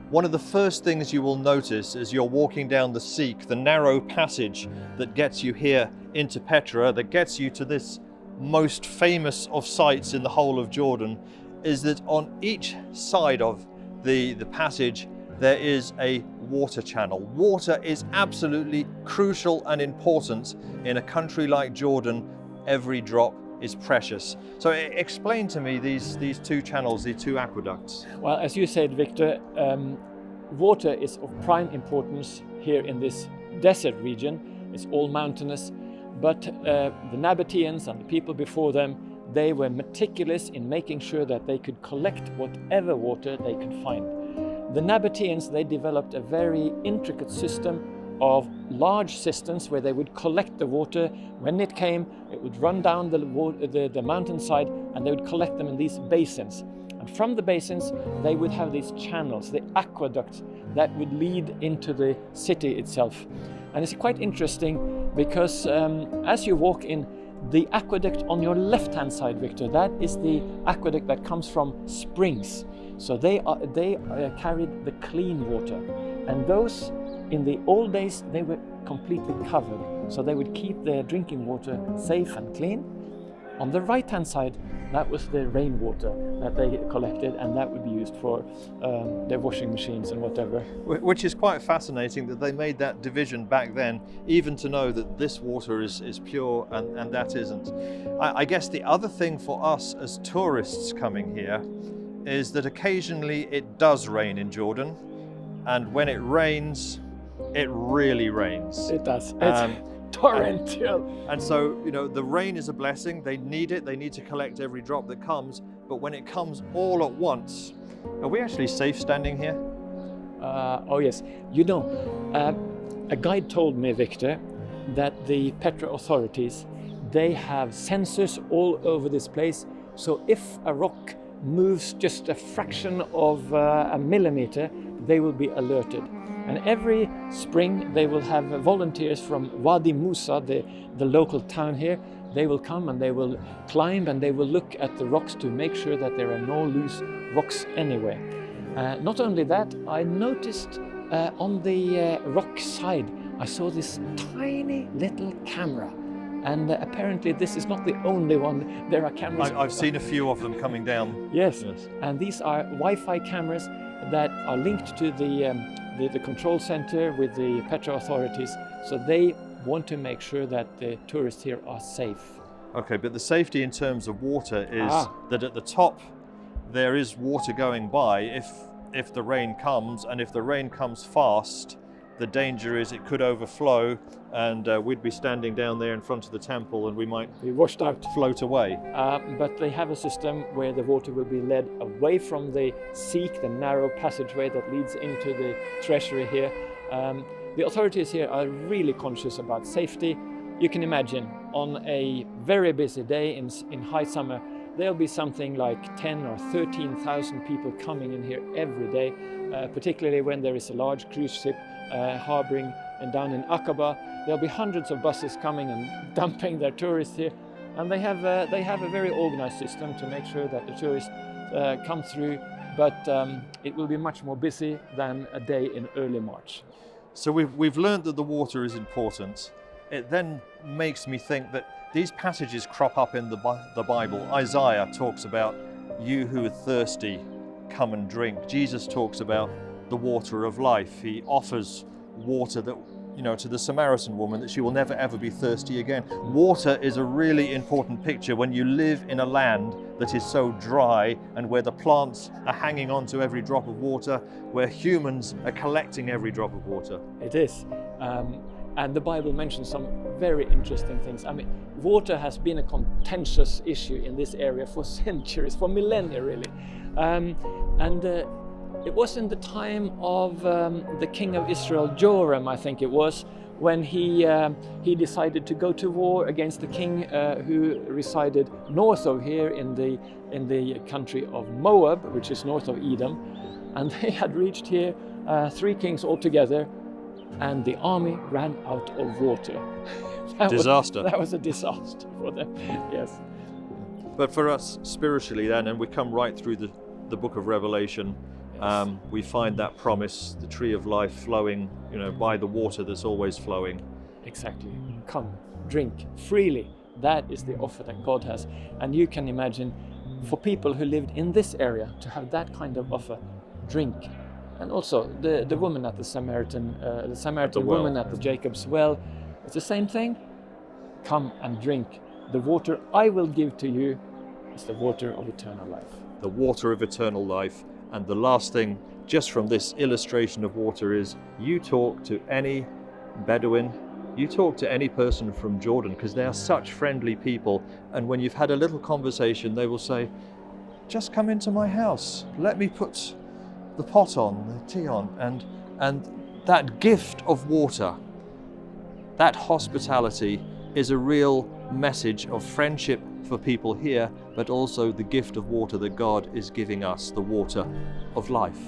One of the first things you will notice as you're walking down the Seek, the narrow passage that gets you here into Petra, that gets you to this most famous of sites in the whole of Jordan, is that on each side of the passage there is a water channel. Water is absolutely crucial and important in a country like Jordan. Every drop is precious. So explain to me these two channels, these two aqueducts. Well, as you said, Victor, water is of prime importance here in this desert region. It's all mountainous, but the Nabataeans and the people before them, they were meticulous in making sure that they could collect whatever water they could find. The Nabataeans, they developed a very intricate system of large cisterns where they would collect the water. When it came, it would run down the mountainside, and they would collect them in these basins. And from the basins, they would have these channels, the aqueducts, that would lead into the city itself. And it's quite interesting because as you walk in, the aqueduct on your left-hand side, Victor, that is the aqueduct that comes from springs. So they carried the clean water. And those, in the old days, they were completely covered. So they would keep their drinking water safe and clean. On the right-hand side, that was the rainwater that they collected, and that would be used for their washing machines and whatever. Which is quite fascinating that they made that division back then, even to know that this water is pure and that isn't. I guess the other thing for us as tourists coming here is that occasionally it does rain in Jordan, and when it rains, it really rains. It does. It's torrential. And so, you know, the rain is a blessing. They need it. They need to collect every drop that comes. But when it comes all at once, are we actually safe standing here? Oh yes. You know, a guide told me, Victor, that the Petra authorities, they have sensors all over this place. So if a rock moves just a fraction of a millimeter, they will be alerted. And every spring they will have volunteers from Wadi Musa, the local town here. They will come and they will climb and they will look at the rocks to make sure that there are no loose rocks anywhere. Not only that, I noticed on the rock side, I saw this tiny little camera. And apparently this is not the only one. There are cameras. I've seen a few of them coming down. Yes. And these are Wi-Fi cameras that are linked to the control center with the Petra authorities. So they want to make sure that the tourists here are safe. Okay, but the safety in terms of water is that at the top there is water going by if the rain comes, and if the rain comes fast, the danger is it could overflow, and we'd be standing down there in front of the temple and we might be washed out, float away. But they have a system where the water will be led away from the Seek, the narrow passageway that leads into the treasury here. The authorities here are really conscious about safety. You can imagine on a very busy day in high summer, there'll be something like 10 or 13,000 people coming in here every day, particularly when there is a large cruise ship harboring, and down in Aqaba there'll be hundreds of buses coming and dumping their tourists here, and they have a very organized system to make sure that the tourists come through, but it will be much more busy than a day in early March. So we've learned that the water is important. It then makes me think that these passages crop up in the Bible. Isaiah talks about, "You who are thirsty, come and drink." Jesus talks about the water of life. He offers water that, you know, to the Samaritan woman, that she will never ever be thirsty again. Water is a really important picture when you live in a land that is so dry and where the plants are hanging on to every drop of water, where humans are collecting every drop of water. It is. And the Bible mentions some very interesting things. I mean, water has been a contentious issue in this area for centuries, for millennia really. It was in the time of the king of Israel, Joram, I think it was, when he decided to go to war against the king who resided north of here in the country of Moab, which is north of Edom. And they had reached here, 3 kings altogether, and the army ran out of water. Disaster. That was a disaster for them, yes. But for us spiritually then, and we come right through the book of Revelation, we find that promise, the tree of life flowing, by the water that's always flowing. Exactly. Come, drink freely. That is the offer that God has. And you can imagine, for people who lived in this area, to have that kind of offer, drink. And also the woman at the Samaritan woman at the Jacob's well, it's the same thing. Come and drink. The water I will give to you is the water of eternal life. The water of eternal life. And the last thing, just from this illustration of water, is you talk to any Bedouin, you talk to any person from Jordan, because they are such friendly people, and when you've had a little conversation, they will say, just come into my house, let me put the pot on, the tea on, and that gift of water, that hospitality is a real message of friendship for people here, but also the gift of water that God is giving us, the water of life.